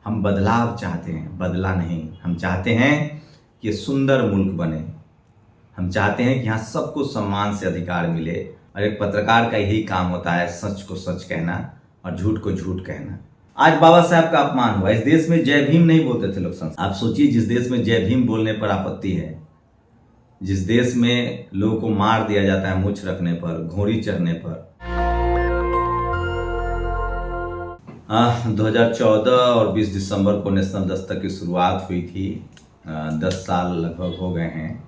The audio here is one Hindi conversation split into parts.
हम बदलाव चाहते हैं, बदला नहीं। हम चाहते हैं कि ये सुंदर मुल्क बने। हम चाहते हैं कि यहाँ सबको सम्मान से अधिकार मिले और एक पत्रकार का यही काम होता है, सच को सच कहना और झूठ को झूठ कहना। आज बाबा साहब का अपमान हुआ। इस देश में जय भीम नहीं बोलते थे लोग। आप सोचिए, जिस देश में जय भीम बोलने पर आपत्ति है, जिस देश में लोगों को मार दिया जाता है मूंछ रखने पर, घोड़ी चढ़ने पर। 2014 और 20 दिसंबर को नेशनल दस्तक की शुरुआत हुई थी। 10 साल लगभग हो गए हैं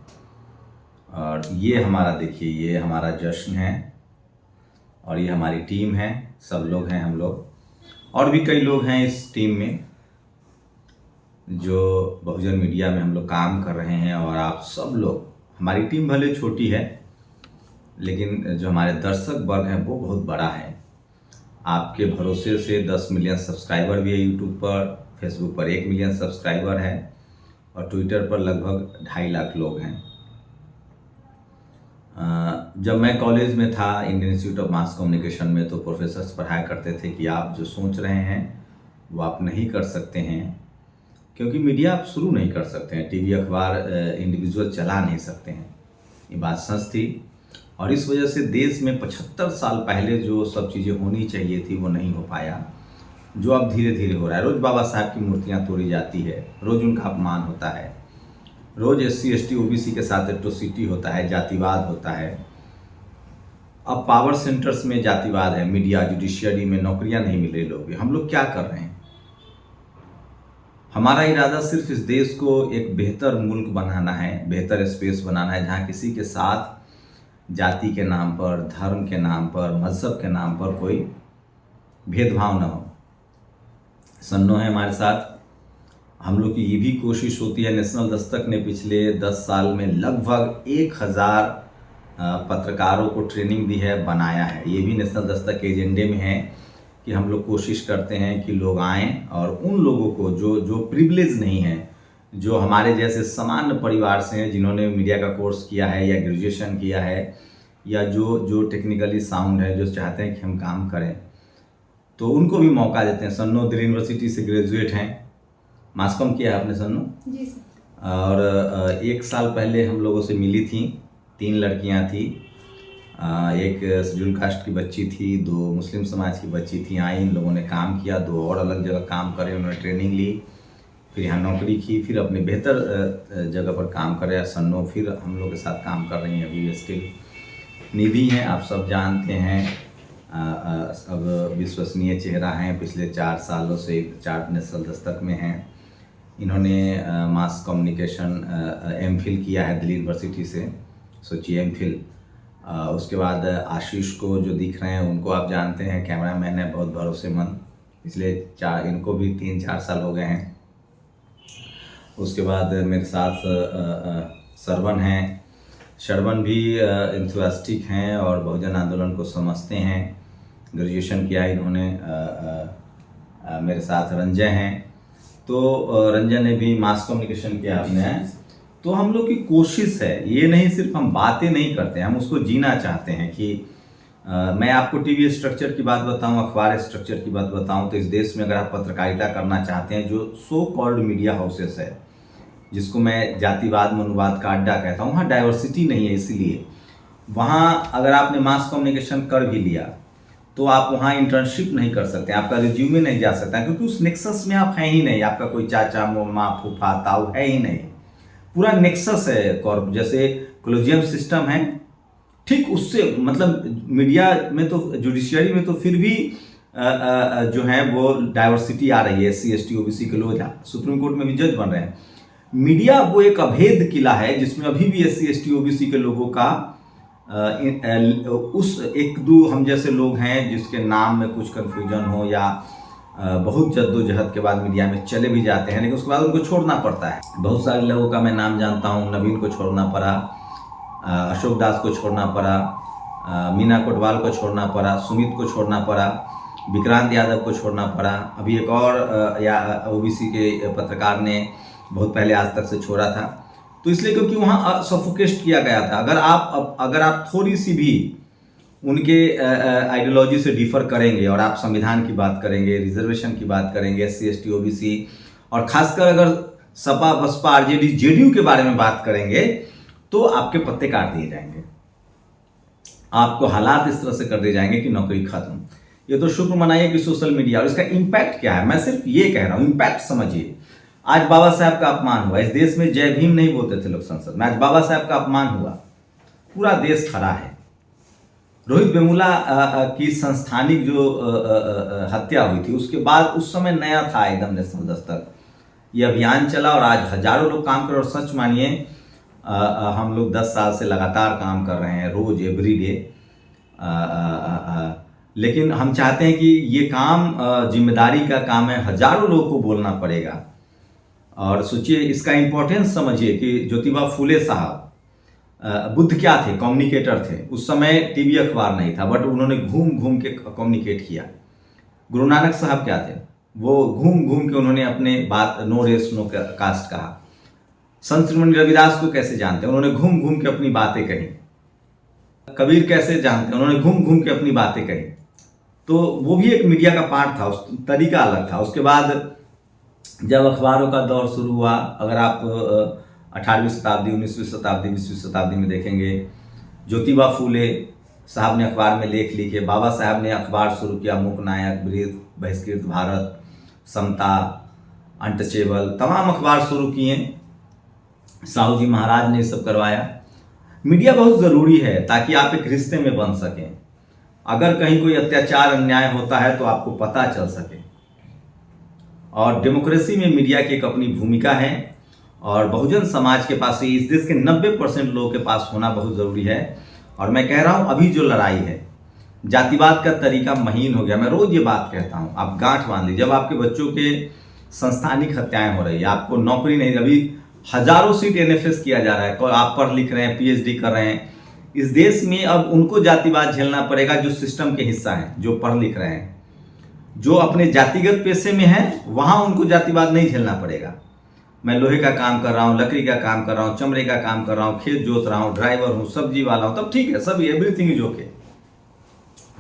और ये हमारा, देखिए, ये हमारा जश्न है और ये हमारी टीम है। सब लोग हैं, हम लोग और भी कई लोग हैं इस टीम में जो बहुजन मीडिया में हम लोग काम कर रहे हैं। और आप सब लोग, हमारी टीम भले छोटी है लेकिन जो हमारे दर्शक वर्ग हैं वो बहुत बड़ा है। आपके भरोसे से 10 मिलियन सब्सक्राइबर भी है यूट्यूब पर, फेसबुक पर 1 मिलियन सब्सक्राइबर है और ट्विटर पर लगभग 2.5 लाख लोग हैं। जब मैं कॉलेज में था Indian institute of mass communication में, तो प्रोफेसर्स पढ़ाया करते थे कि आप जो सोच रहे हैं वो आप नहीं कर सकते हैं, क्योंकि मीडिया आप शुरू नहीं कर सकते हैं, टीवी अखबार इंडिविजुअल चला नहीं सकते हैं। ये बात सच थी और इस वजह से देश में 75 साल पहले जो सब चीज़ें होनी चाहिए थी वो नहीं हो पाया, जो अब धीरे धीरे हो रहा है। रोज़ बाबा साहब की मूर्तियाँ तोड़ी जाती है, रोज़ उनका अपमान होता है, रोज़ SC ST OBC के साथ एट्रोसिटी होता है, जातिवाद होता है। अब पावर सेंटर्स में जातिवाद है, मीडिया, जुडिशियरी में नौकरियां नहीं मिल रही लोग। हम लोग क्या कर रहे हैं? हमारा इरादा सिर्फ इस देश को एक बेहतर मुल्क बनाना है, बेहतर स्पेस बनाना है, जहाँ किसी के साथ जाति के नाम पर, धर्म के नाम पर, मजहब के नाम पर कोई भेदभाव न हो। सन्नो है हमारे साथ। हम लोग की ये भी कोशिश होती है, नेशनल दस्तक ने पिछले 10 साल में लगभग 1000 पत्रकारों को ट्रेनिंग दी है, बनाया है। ये भी नेशनल दस्तक के एजेंडे में है कि हम लोग कोशिश करते हैं कि लोग आएँ और उन लोगों को जो प्रिविलेज नहीं है, जो हमारे जैसे सामान्य परिवार से हैं, जिन्होंने मीडिया का कोर्स किया है या ग्रेजुएशन किया है या जो टेक्निकली साउंड है, जो चाहते हैं कि हम काम करें, तो उनको भी मौका देते हैं। सन्नो दिल्ली यूनिवर्सिटी से ग्रेजुएट हैं, मास कॉम किया है आपने सन्नो? जी सर। और 1 साल पहले हम लोगों से मिली थी, 3 लड़कियां थी। एक शेड्यूल कास्ट की बच्ची थी, 2 मुस्लिम समाज की बच्ची थी। आई, इन लोगों ने काम किया, 2 और अलग जगह काम करे, उन्होंने ट्रेनिंग ली, फिर यहाँ नौकरी की, फिर अपने बेहतर जगह पर काम कर रहे हैं। सन्नो फिर हम लोग के साथ काम कर रही हैं अभी भी स्टिल। निधि हैं, आप सब जानते हैं, अब विश्वसनीय चेहरा हैं, पिछले 4 सालों से 4 नेशनल दस्तक में हैं। इन्होंने मास कम्युनिकेशन MPhil किया है दिल्ली यूनिवर्सिटी से, सोचिए MPhil। उसके बाद आशीष को जो दिख रहे हैं उनको आप जानते हैं, कैमरामैन है, बहुत भरोसेमंद। पिछले इनको भी 3-4 साल हो गए हैं। उसके बाद मेरे साथ सरवन हैं। शरवण भी इंथुसियास्टिक हैं और बहुजन आंदोलन को समझते हैं, ग्रेजुएशन किया इन्होंने। मेरे साथ रंजय हैं, तो रंजन ने भी मास कम्युनिकेशन किया आपने। तो हम लोग की कोशिश है, ये नहीं सिर्फ हम बातें नहीं करते हैं, हम उसको जीना चाहते हैं कि मैं आपको टीवी स्ट्रक्चर की बात बताऊं, अखबार स्ट्रक्चर की बात बताऊं, तो इस देश में अगर आप पत्रकारिता करना चाहते हैं, जो सो कॉल्ड मीडिया हाउसेस है, जिसको मैं जातिवाद मनुवाद का अड्डा कहता हूँ, वहाँ डाइवर्सिटी नहीं है। इसीलिए वहाँ अगर आपने मास कम्युनिकेशन कर भी लिया तो आप वहाँ इंटर्नशिप नहीं कर सकते, आपका रिज्यूमे नहीं जा सकता, क्योंकि उस नेक्सस में आप हैं ही नहीं। आपका कोई चाचा मामा फूफा ताऊ है ही नहीं, पूरा नेक्सस है। कॉर्प जैसे कोलोजियम सिस्टम है, ठीक उससे, मतलब मीडिया में तो, जुडिशियरी में तो फिर भी जो है वो डाइवर्सिटी आ रही है। SC ST OBC के लोग सुप्रीम कोर्ट में भी जज बन रहे हैं। मीडिया वो एक अभेद किला है जिसमें अभी भी SC ST OBC के लोगों का उस 1-2 हम जैसे लोग हैं जिसके नाम में कुछ कन्फ्यूजन हो या बहुत जद्दोजहद के बाद मीडिया में चले भी जाते हैं, लेकिन उसके बाद उनको छोड़ना पड़ता है। बहुत सारे लोगों का मैं नाम जानता हूँ। नवीन को छोड़ना पड़ा, अशोक दास को छोड़ना पड़ा, मीना कोटवाल को छोड़ना पड़ा, सुमित को छोड़ना पड़ा, विक्रांत यादव को छोड़ना पड़ा। अभी एक और OBC के पत्रकार ने बहुत पहले आज तक से छोड़ा था। तो इसलिए क्योंकि वहाँ सफोकेट किया गया था। अगर आप थोड़ी सी भी उनके आइडियोलॉजी से डिफर करेंगे और आप संविधान की बात करेंगे, रिजर्वेशन की बात करेंगे, SC ST OBC, और खासकर अगर सपा बसपा RJD JDU के बारे में बात करेंगे तो आपके पत्ते काट दिए जाएंगे। आपको हालात इस तरह से कर दिए जाएंगे कि नौकरी खत्म। ये तो शुक्र मनाइए कि सोशल मीडिया, और इसका इम्पैक्ट क्या है, मैं सिर्फ ये कह रहा हूँ, इम्पैक्ट समझिए। आज बाबा साहब का अपमान हुआ, इस देश में जय भीम नहीं बोलते थे लोग संसद में, आज बाबा साहब का अपमान हुआ, पूरा देश खड़ा है। रोहित वेमुला की संस्थानिक जो हत्या हुई थी, उसके बाद उस समय नया था एकदम नेशनल दस्तक, ये अभियान चला और आज हजारों लोग काम कर रहे। और सच मानिए हम लोग 10 साल से लगातार काम कर रहे हैं, रोज एवरीडे, लेकिन हम चाहते हैं कि ये काम जिम्मेदारी का काम है, हजारों लोगों को बोलना पड़ेगा। और सोचिए, इसका इम्पोर्टेंस समझिए कि ज्योतिबा फूले साहब बुद्ध क्या थे, कम्युनिकेटर थे। उस समय टीवी अखबार नहीं था, बट उन्होंने घूम घूम के कम्युनिकेट किया। गुरु नानक साहब क्या थे, वो घूम घूम के उन्होंने अपने बात नो रेस नो कास्ट कहा। संत श्रीमणि रविदास को कैसे जानते हैं, उन्होंने घूम घूम के अपनी बातें कही। कबीर कैसे जानते हैं, उन्होंने घूम घूम के अपनी बातें कही। तो वो भी एक मीडिया का पार्ट था, उस तरीका अलग था। उसके बाद जब अखबारों का दौर शुरू हुआ, अगर आप 18वीं शताब्दी, 19वीं शताब्दी, 20वीं शताब्दी में देखेंगे, ज्योतिबा फूले साहब ने अखबार में लेख लिखे, बाबा साहब ने अखबार शुरू किया, मूक नायक, वृद्ध, बहिष्कृत भारत, समता, अनटचेबल, तमाम अखबार शुरू किए। साहू जी महाराज ने सब करवाया। मीडिया बहुत ज़रूरी है ताकि आप एक रिश्ते में बन सकें। अगर कहीं कोई अत्याचार अन्याय होता है तो आपको पता चल सके। और डेमोक्रेसी में मीडिया की एक अपनी भूमिका है, और बहुजन समाज के पास, इस देश के 90% लोगों के पास होना बहुत ज़रूरी है। और मैं कह रहा हूँ, अभी जो लड़ाई है, जातिवाद का तरीका महीन हो गया। मैं रोज़ ये बात कहता हूँ, आप गांठ बांध लीजिए। जब आपके बच्चों के संस्थानिक हत्याएं हो रही है, आपको नौकरी नहीं, अभी हजारों सीट NFS किया जा रहा है, आप पढ़ लिख रहे हैं, PhD कर रहे हैं, इस देश में अब उनको जातिवाद झेलना पड़ेगा जो सिस्टम के हिस्सा हैं, जो पढ़ लिख रहे हैं। जो अपने जातिगत पेशे में है वहाँ उनको जातिवाद नहीं झेलना पड़ेगा। मैं लोहे का काम कर रहा हूँ, लकड़ी का काम कर रहा हूँ, चमड़े का काम कर रहा हूँ, खेत जोत रहा हूँ, ड्राइवर हूँ, सब्जी वाला हूँ, तब ठीक है, सब एवरीथिंग इज ओके।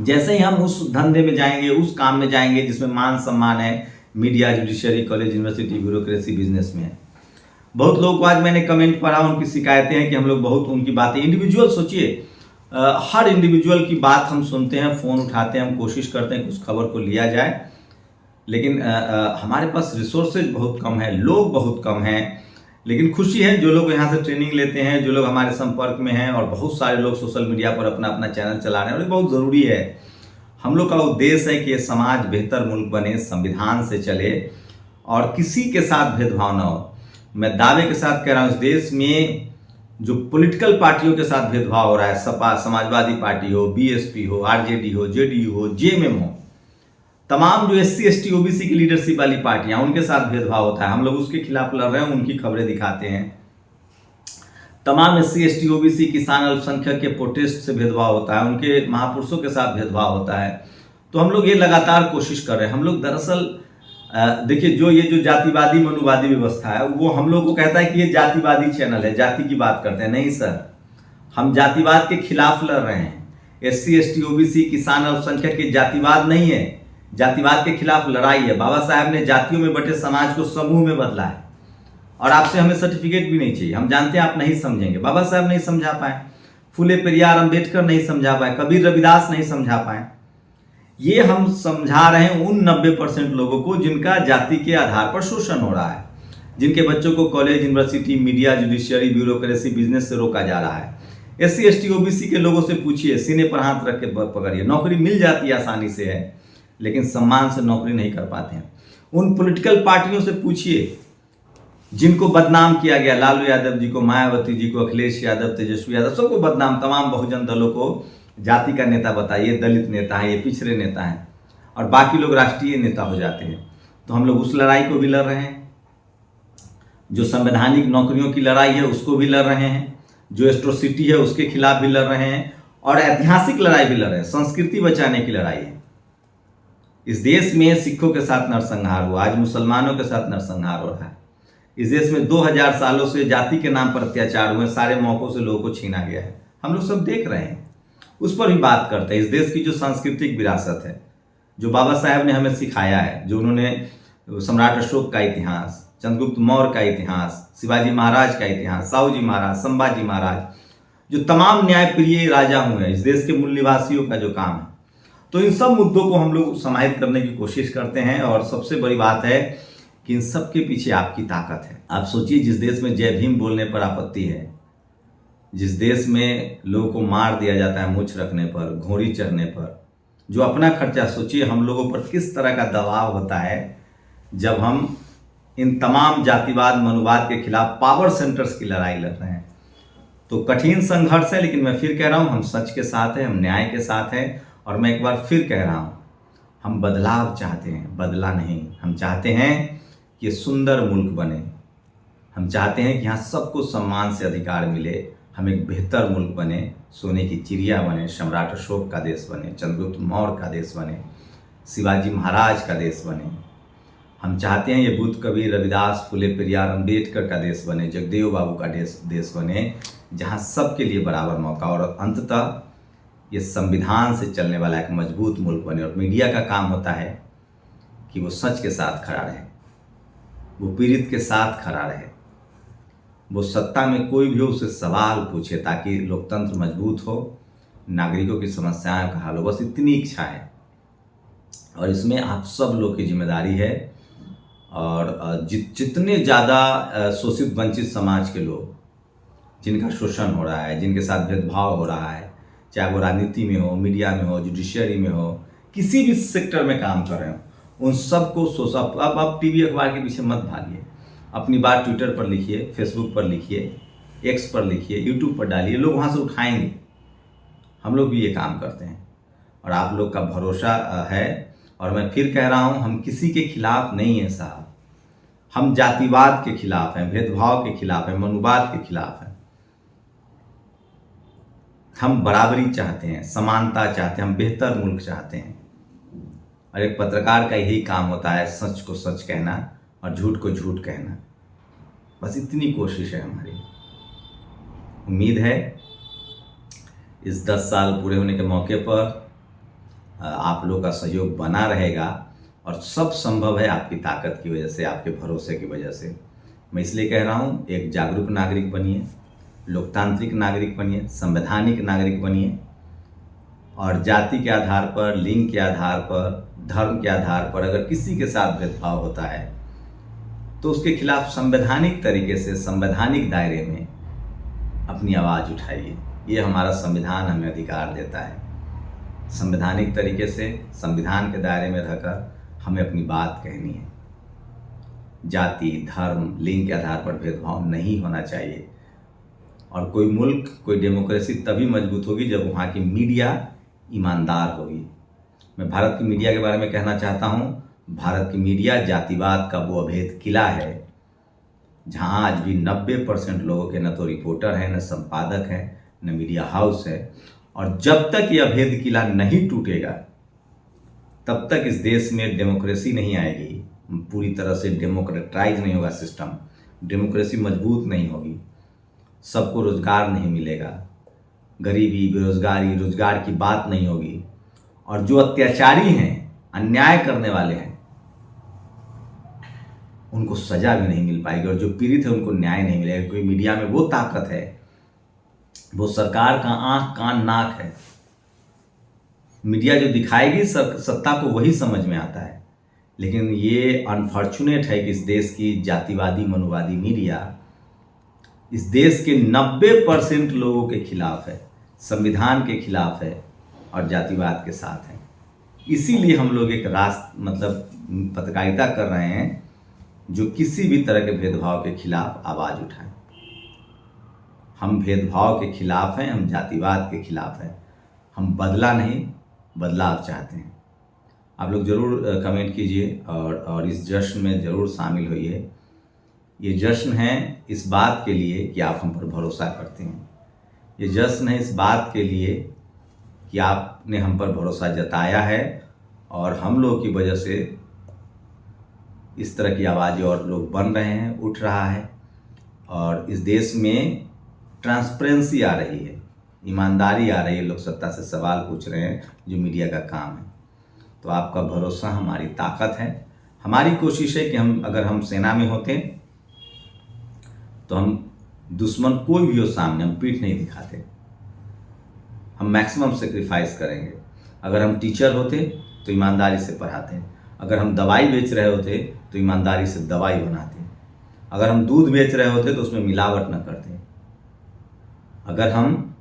जैसे ही हम उस धंधे में जाएंगे, उस काम में जाएंगे जिसमें मान सम्मान है, media, judiciary, college, university, bureaucracy, business में है। बहुत लोग को आज मैंने कमेंट पढ़ा, उनकी शिकायतें हैं कि हम लोग बहुत उनकी बातें, इंडिविजुअल सोचिए, हर इंडिविजुअल की बात हम सुनते हैं, फ़ोन उठाते हैं, हम कोशिश करते हैं कि उस खबर को लिया जाए, लेकिन हमारे पास रिसोर्सेज बहुत कम है, लोग बहुत कम हैं। लेकिन खुशी है जो लोग यहाँ से ट्रेनिंग लेते हैं, जो लोग हमारे संपर्क में हैं, और बहुत सारे लोग सोशल मीडिया पर अपना अपना चैनल चला रहे हैं, और ये बहुत ज़रूरी है। हम लोग का उद्देश्य है कि ये समाज बेहतर मुल्क बने, संविधान से चले और किसी के साथ भेदभाव ना हो। मैं दावे के साथ कह रहा हूँ, इस देश में जो पॉलिटिकल पार्टियों के साथ भेदभाव हो रहा है, सपा, समाजवादी पार्टी हो, BSP हो, RJD हो, JDU हो, JMM हो, तमाम जो SC ST OBC की लीडरशिप वाली पार्टियां, उनके साथ भेदभाव होता है। हम लोग उसके खिलाफ लड़ रहे हैं, उनकी खबरें दिखाते हैं। तमाम SC ST OBC किसान अल्पसंख्यक के प्रोटेस्ट से भेदभाव होता है, उनके महापुरुषों के साथ भेदभाव होता है। तो हम लोग ये लगातार कोशिश कर रहे हैं। हम लोग दरअसल देखिए, ये जो जातिवादी मनुवादी व्यवस्था है, वो हम लोग को कहता है कि ये जातिवादी चैनल है, जाति की बात करते हैं। नहीं सर, हम जातिवाद के खिलाफ लड़ रहे हैं। SC ST OBC किसान अल्पसंख्यक के जातिवाद नहीं है, जातिवाद के खिलाफ लड़ाई है। बाबा साहब ने जातियों में बटे समाज को समूह में बदला है, और आपसे हमें सर्टिफिकेट भी नहीं चाहिए। हम जानते हैं आप नहीं समझेंगे। बाबा साहब नहीं समझा पाए, फूले पेरियार अम्बेडकर नहीं समझा पाए, कबीर रविदास नहीं समझा पाए। ये हम समझा रहे हैं उन 90% लोगों को जिनका जाति के आधार पर शोषण हो रहा है, जिनके बच्चों को college, university, media, judiciary, bureaucracy, business से रोका जा रहा है। SC ST OBC के लोगों से पूछिए, सीने पर हाथ रख के पकड़िए, नौकरी मिल जाती है, आसानी से है, लेकिन सम्मान से नौकरी नहीं कर पाते हैं। उन पॉलिटिकल पार्टियों से पूछिए जिनको बदनाम किया गया, लालू यादव जी को, मायावती जी को, अखिलेश यादव, तेजस्वी यादव, सबको बदनाम, तमाम बहुजन दलों को जाति का नेता बताइए, दलित नेता है, ये पिछड़े नेता हैं, और बाकी लोग राष्ट्रीय नेता हो जाते हैं। तो हम लोग उस लड़ाई को भी लड़ रहे हैं, जो संवैधानिक नौकरियों की लड़ाई है उसको भी लड़ रहे हैं, जो एट्रोसिटी है उसके खिलाफ भी लड़ रहे हैं, और ऐतिहासिक लड़ाई भी लड़ रहे हैं, संस्कृति बचाने की लड़ाई है। इस देश में सिखों के साथ नरसंहार हुआ, आज मुसलमानों के साथ नरसंहार हो रहा है। इस देश में 2000 सालों से जाति के नाम पर अत्याचार हुए, सारे मौकों से लोगों को छीना गया है, हम लोग सब देख रहे हैं। उस पर भी बात करते हैं। इस देश की जो सांस्कृतिक विरासत है, जो बाबा साहेब ने हमें सिखाया है, जो उन्होंने सम्राट अशोक का इतिहास, चंद्रगुप्त मौर्य का इतिहास, शिवाजी महाराज का इतिहास, साहू जी महाराज, संभाजी महाराज, जो तमाम न्यायप्रिय राजा हुए हैं, इस देश के मूल निवासियों का जो काम है, तो इन सब मुद्दों को हम लोग समाहित करने की कोशिश करते हैं। और सबसे बड़ी बात है कि इन सब के पीछे आपकी ताकत है। आप सोचिए, जिस देश में जय भीम बोलने पर आपत्ति है, जिस देश में लोगों को मार दिया जाता है मूंछ रखने पर, घोड़ी चढ़ने पर, जो अपना खर्चा, सोचिए हम लोगों पर किस तरह का दबाव होता है जब हम इन तमाम जातिवाद मनुवाद के खिलाफ पावर सेंटर्स की लड़ाई लड़ रहे हैं। तो कठिन संघर्ष है, लेकिन मैं फिर कह रहा हूँ, हम सच के साथ हैं, हम न्याय के साथ हैं। और मैं एक बार फिर कह रहा हूँ, हम बदलाव चाहते हैं, बदला नहीं। हम चाहते हैं कि सुंदर मुल्क बने, हम चाहते हैं कि यहाँ सबको सम्मान से अधिकार मिले, हम एक बेहतर मुल्क बने, सोने की चिड़िया बने, सम्राट अशोक का देश बने, चंद्रगुप्त मौर्य का देश बने, शिवाजी महाराज का देश बने। हम चाहते हैं ये बुद्ध, कबीर, रविदास, फुले, पेरियार, अम्बेडकर का देश बने, जगदेव बाबू का देश बने, जहाँ सबके लिए बराबर मौका, और अंततः ये संविधान से चलने वाला एक मजबूत मुल्क बने। और मीडिया का काम होता है कि वो सच के साथ खड़ा रहे, वो पीड़ित के साथ खड़ा रहे, वो सत्ता में कोई भी हो उसे सवाल पूछे, ताकि लोकतंत्र मजबूत हो, नागरिकों की समस्याएं का हल हो। बस इतनी इच्छा है, और इसमें आप सब लोग की जिम्मेदारी है। और जितने ज़्यादा शोषित वंचित समाज के लोग, जिनका शोषण हो रहा है, जिनके साथ भेदभाव हो रहा है, चाहे वो राजनीति में हो, मीडिया में हो, जुडिशियरी में हो, किसी भी सेक्टर में काम कर रहे हो, उन सबको सोचा। अब आप टीवी अखबार के पीछे मत भागिए, अपनी बात ट्विटर पर लिखिए, फेसबुक पर लिखिए, एक्स पर लिखिए, यूट्यूब पर डालिए, लोग वहाँ से उठाएंगे। हम लोग भी ये काम करते हैं, और आप लोग का भरोसा है। और मैं फिर कह रहा हूँ, हम किसी के खिलाफ नहीं हैं साहब, हम जातिवाद के खिलाफ हैं, भेदभाव के खिलाफ हैं, मनुवाद के खिलाफ हैं। हम बराबरी चाहते हैं, समानता चाहते हैं, हम बेहतर मुल्क चाहते हैं। और एक पत्रकार का यही काम होता है, सच को सच कहना और झूठ को झूठ कहना। बस इतनी कोशिश है हमारी। उम्मीद है इस 10 साल पूरे होने के मौके पर आप लोग का सहयोग बना रहेगा, और सब संभव है आपकी ताकत की वजह से, आपके भरोसे की वजह से। मैं इसलिए कह रहा हूँ, एक जागरूक नागरिक बनिए, लोकतांत्रिक नागरिक बनिए, संवैधानिक नागरिक बनिए, और जाति के आधार पर, लिंग के आधार पर, धर्म के आधार पर अगर किसी के साथ भेदभाव होता है तो उसके खिलाफ संवैधानिक तरीके से, संवैधानिक दायरे में अपनी आवाज़ उठाइए। ये हमारा संविधान हमें अधिकार देता है। संवैधानिक तरीके से, संविधान के दायरे में रहकर हमें अपनी बात कहनी है। जाति, धर्म, लिंग के आधार पर भेदभाव नहीं होना चाहिए। और कोई मुल्क, कोई डेमोक्रेसी तभी मजबूत होगी जब वहाँ की मीडिया ईमानदार होगी। मैं भारत की मीडिया के बारे में कहना चाहता हूँ, भारत की मीडिया जातिवाद का वो अभेद किला है, जहाँ आज भी 90% लोगों के न तो रिपोर्टर हैं, न संपादक हैं, न मीडिया हाउस है। और जब तक ये अभेद किला नहीं टूटेगा, तब तक इस देश में डेमोक्रेसी नहीं आएगी, पूरी तरह से डेमोक्रेटाइज नहीं होगा सिस्टम, डेमोक्रेसी मजबूत नहीं होगी, सबको रोजगार नहीं मिलेगा, गरीबी, बेरोजगारी, रोजगार की बात नहीं होगी, और जो अत्याचारी हैं, अन्याय करने वाले हैं, उनको सजा भी नहीं मिल पाएगी, और जो पीड़ित है उनको न्याय नहीं मिलेगा। क्योंकि मीडिया में वो ताकत है, वो सरकार का आंख, कान, नाक है। मीडिया जो दिखाएगी सत्ता को, वही समझ में आता है। लेकिन ये अनफॉर्चुनेट है कि इस देश की जातिवादी, मनुवादी मीडिया इस देश के 90% लोगों के खिलाफ है, संविधान के खिलाफ है, और जातिवाद के साथ है। इसीलिए हम लोग एक पत्रकारिता कर रहे हैं जो किसी भी तरह के भेदभाव के खिलाफ आवाज़ उठाएं। हम भेदभाव के खिलाफ हैं, हम जातिवाद के खिलाफ हैं, हम बदला नहीं, बदलाव चाहते हैं। आप लोग ज़रूर कमेंट कीजिए, और इस जश्न में ज़रूर शामिल होइए। ये जश्न है इस बात के लिए कि आप हम पर भरोसा करते हैं। ये जश्न है इस बात के लिए कि आपने हम पर भरोसा जताया है, और हम लोग की वजह से इस तरह की आवाज़ें और लोग बन रहे हैं, उठ रहा है, और इस देश में ट्रांसपेरेंसी आ रही है। ईमानदारी आ रही है, लोग सत्ता से सवाल पूछ रहे हैं, जो मीडिया का काम है। तो आपका भरोसा हमारी ताकत है। हमारी कोशिश है कि अगर हम सेना में होते तो हम दुश्मन कोई भी हो सामने, हम पीठ नहीं दिखाते, हम मैक्सिमम सेक्रीफाइस करेंगे। अगर हम टीचर होते तो ईमानदारी से पढ़ाते, अगर हम दवाई बेच रहे होते तो ईमानदारी से दवाई बनाते, अगर हम दूध बेच रहे होते तो उसमें मिलावट न करते, अगर हम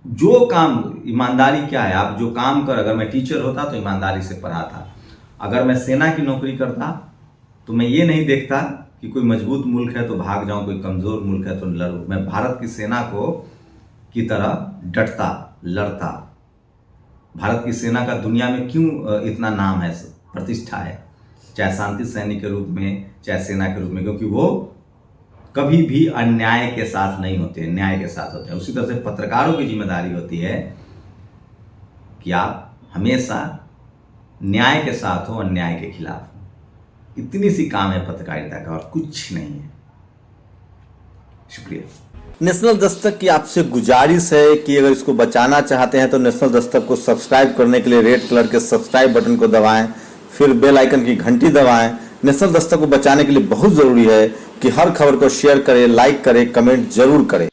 जो काम, ईमानदारी क्या है, आप जो काम कर, अगर मैं टीचर होता तो ईमानदारी से पढ़ाता, अगर मैं सेना की नौकरी करता तो मैं ये नहीं देखता कि कोई मजबूत मुल्क है तो भाग जाऊं, कोई कमज़ोर मुल्क है तो लड़ूं। मैं भारत की सेना की तरह डटता, लड़ता। भारत की सेना का दुनिया में क्यों इतना नाम है, प्रतिष्ठा है, चाहे शांति सैनिक के रूप में, चाहे सेना के रूप में, क्योंकि वो कभी भी अन्याय के साथ नहीं होते, न्याय के साथ होते हैं। उसी तरह से पत्रकारों की जिम्मेदारी होती है कि आप हमेशा न्याय के साथ हो, अन्याय के खिलाफ हो। इतनी सी काम है पत्रकारिता का, और कुछ नहीं है। शुक्रिया। नेशनल दस्तक की आपसे गुजारिश है कि अगर इसको बचाना चाहते हैं तो नेशनल दस्तक को सब्सक्राइब करने के लिए रेड कलर के सब्सक्राइब बटन को दबाएं, फिर बेल आइकन की घंटी दबाएं। नेशनल दस्तक को बचाने के लिए बहुत ज़रूरी है कि हर खबर को शेयर करें, लाइक करें, कमेंट जरूर करें।